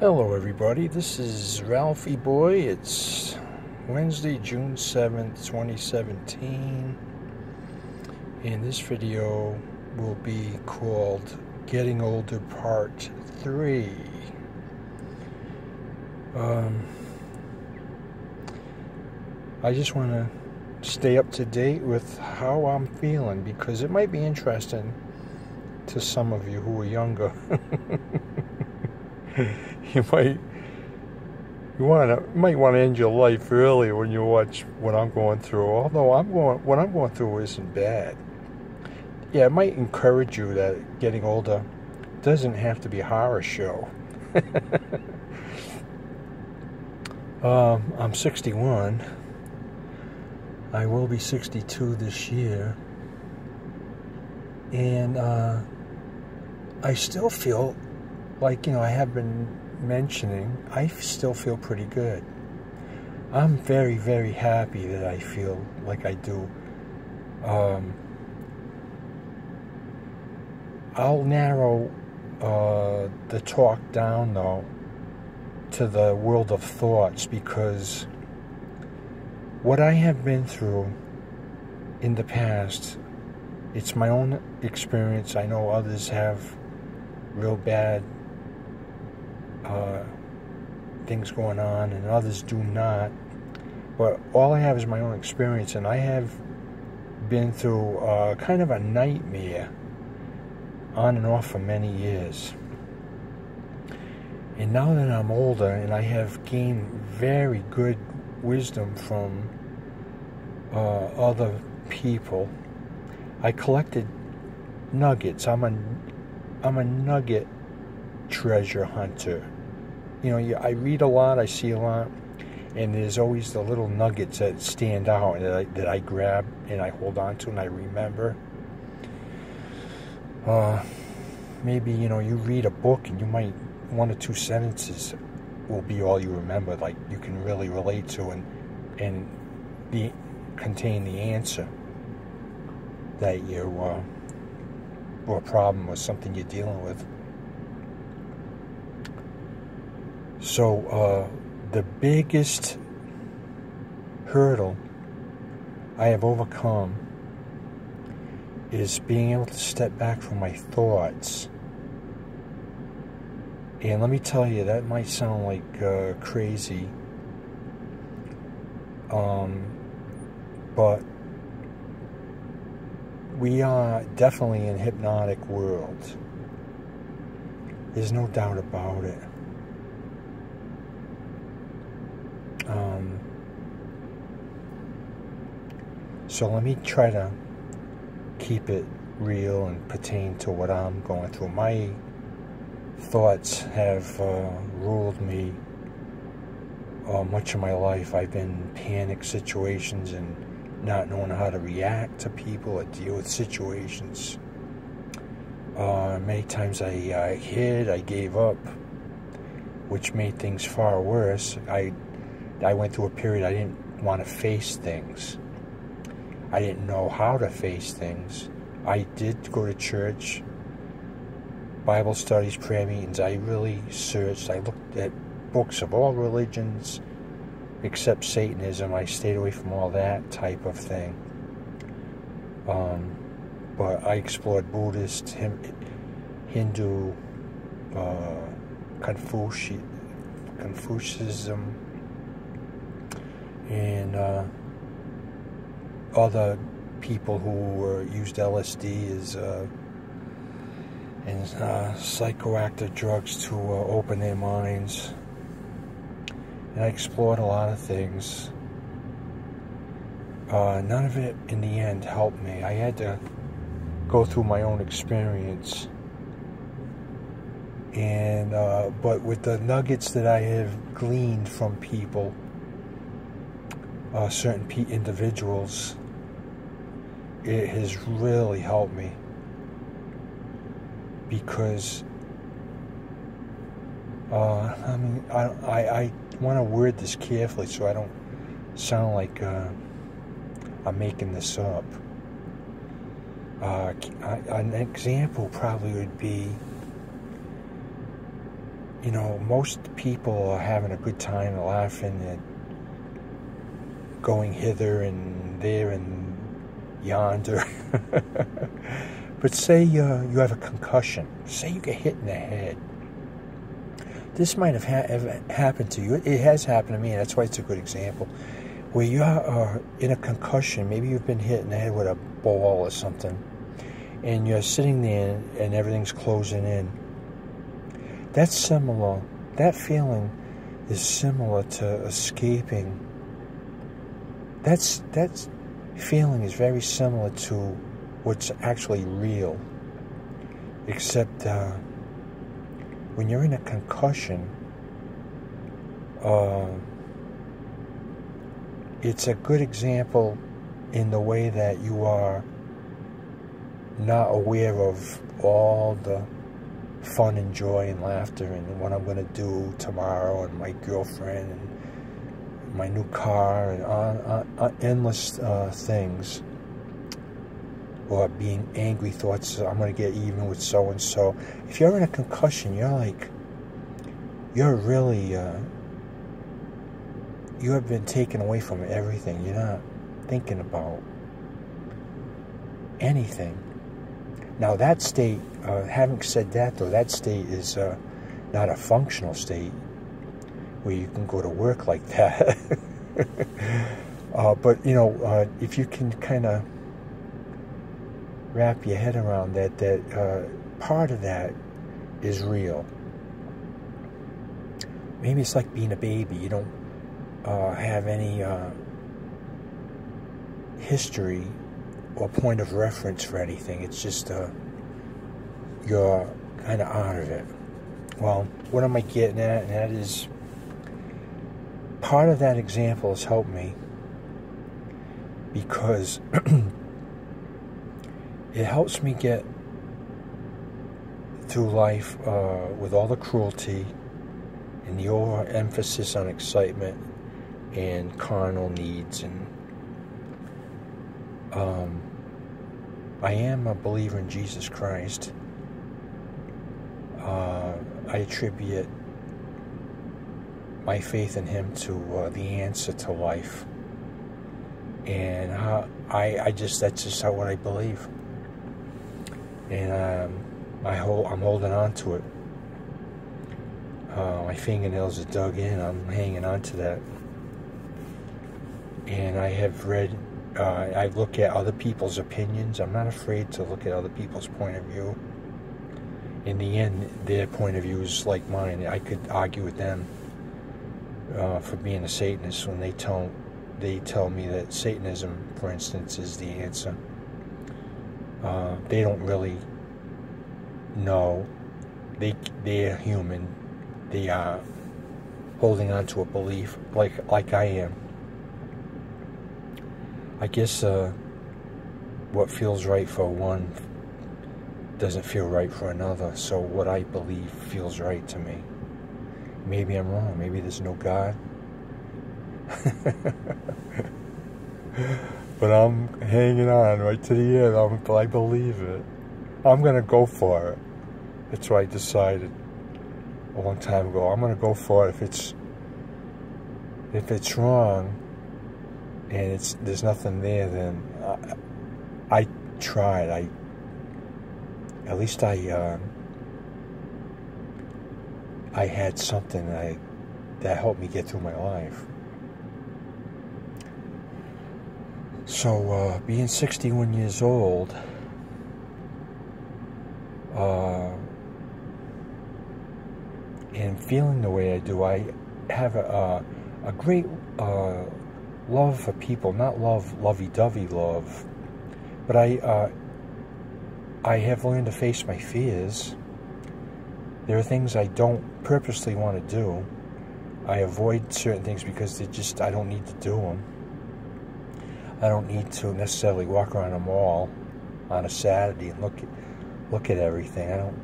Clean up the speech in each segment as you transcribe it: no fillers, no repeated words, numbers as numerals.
Hello everybody, this is Ralphie Boy. It's Wednesday, June 7th, 2017, and this video will be called Getting Older Part 3. I just want to stay up to date with how I'm feeling because it might be interesting to some of you who are younger. You might want to end your life early when you watch what I'm going through. Although what I'm going through isn't bad. Yeah, it might encourage you that getting older doesn't have to be a horror show. I'm 61. I will be 62 this year, and I still feel like, I have been mentioning, I still feel pretty good. I'm very, very happy that I feel like I do. I'll narrow the talk down, though, to the world of thoughts, because what I have been through in the past, it's my own experience. I know others have real bad things going on, and others do not. But all I have is my own experience, and I have been through kind of a nightmare on and off for many years. And now that I'm older and I have gained very good wisdom from other people, I collected nuggets. I'm a nugget treasure hunter. I read a lot, I see a lot, and there's always the little nuggets that stand out and that I grab and I hold on to and I remember. Maybe, you read a book and you might, one or two sentences will be all you remember, like you can really relate to and contain the answer that you, or a problem or something you're dealing with. So, the biggest hurdle I have overcome is being able to step back from my thoughts. And let me tell you, that might sound like crazy, but we are definitely in a hypnotic world. There's no doubt about it. So let me try to keep it real and pertain to what I'm going through. My thoughts have ruled me much of my life. I've been in panic situations and not knowing how to react to people or deal with situations. Many times I hid, I gave up, which made things far worse. I went through a period I didn't want to face things. I didn't know how to face things. I did go to church, Bible studies, prayer meetings. I really searched. I looked at books of all religions except Satanism. I stayed away from all that type of thing. But I explored Buddhist, Hindu, Confucianism, and other people who used LSD and psychoactive drugs to open their minds. And I explored a lot of things. None of it, in the end, helped me. I had to go through my own experience. And but with the nuggets that I have gleaned from people, certain individuals, it has really helped me, because I want to word this carefully so I don't sound like I'm making this up. An example probably would be most people are having a good time, laughing, and going hither and there and yonder. But say you have a concussion. Say you get hit in the head. This might have happened to you. It has happened to me, and that's why it's a good example. Where you are in a concussion, maybe you've been hit in the head with a ball or something, and you're sitting there and everything's closing in. That's similar. That feeling is similar to escaping. That feeling is very similar to what's actually real. Except when you're in a concussion, it's a good example in the way that you are not aware of all the fun and joy and laughter and what I'm going to do tomorrow and my girlfriend and my new car and endless things, or being angry thoughts. I'm going to get even with so and so. If you're in a concussion, you're really you have been taken away from everything. You're not thinking about anything. Now that state, having said that though, that state is not a functional state where you can go to work like that. But if you can kind of wrap your head around that part of that is real. Maybe it's like being a baby. You don't have any history or point of reference for anything. It's just you're kind of out of it. Well, what am I getting at? And that is, part of that example has helped me because it helps me get through life with all the cruelty and the overemphasis on excitement and carnal needs. And I am a believer in Jesus Christ. I attribute my faith in Him to the answer to life, and that's just what I believe, and I'm holding on to it. My fingernails are dug in. I'm hanging on to that, and I have read. I look at other people's opinions. I'm not afraid to look at other people's point of view. In the end, their point of view is like mine. I could argue with them for being a Satanist when they tell me that Satanism, for instance, is the answer. They don't really know. They're human. They are holding on to a belief like I am. I guess what feels right for one doesn't feel right for another. So what I believe feels right to me. Maybe I'm wrong. Maybe there's no God. But I'm hanging on right to the end. I believe it. I'm going to go for it. That's what I decided a long time ago. I'm going to go for it. If it's wrong and there's nothing there, then I tried. At least I had something that helped me get through my life. So, being 61 years old, and feeling the way I do, I have a great love for people. Not lovey-dovey love, but I have learned to face my fears. There are things I don't purposely want to do. I avoid certain things because I don't need to do them. I don't need to necessarily walk around a mall on a Saturday and look at everything.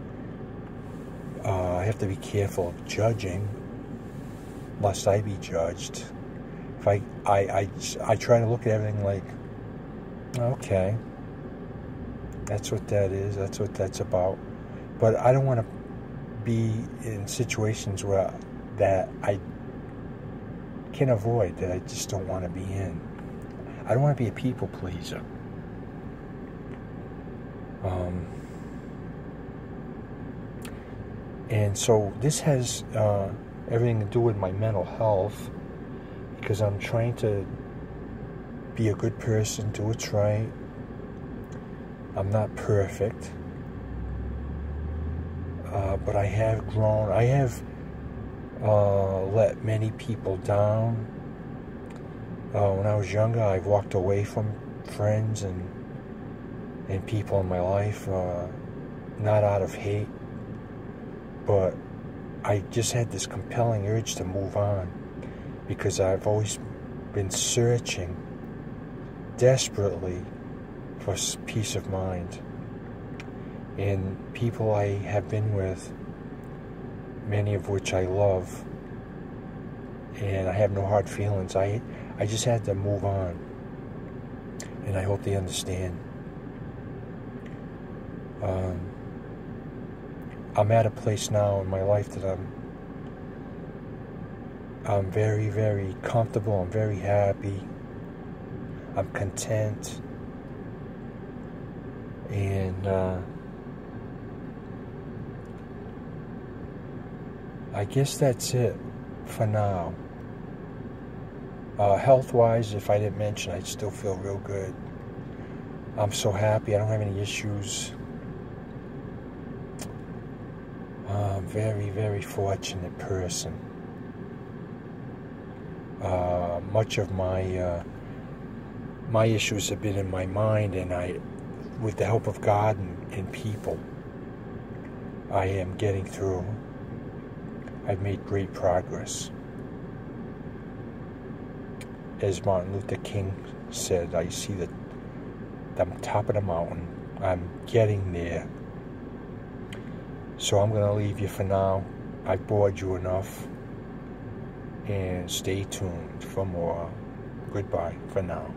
I have to be careful of judging, lest I be judged. If I try to look at everything like, okay, that's what that is. That's what that's about. But I don't want to be in situations where that I can avoid, that I just don't want to be in. I don't want to be a people pleaser. And so this has everything to do with my mental health, because I'm trying to be a good person, do what's right. I'm not perfect, but I have grown. I have let many people down. When I was younger, I walked away from friends and people in my life, not out of hate, but I just had this compelling urge to move on, because I've always been searching desperately for peace of mind. And people I have been with, many of which I love, and I have no hard feelings, I just had to move on, and I hope they understand. I'm at a place now in my life that I'm very, very comfortable. I'm very happy. I'm content. And I guess that's it for now. Health-wise, if I didn't mention, I still feel real good. I'm so happy. I don't have any issues. Very, very fortunate person. Much of my issues have been in my mind, and with the help of God and people, I am getting through. I've made great progress. As Martin Luther King said, I see the top of the mountain. I'm getting there. So I'm going to leave you for now. I bored you enough. And stay tuned for more. Goodbye for now.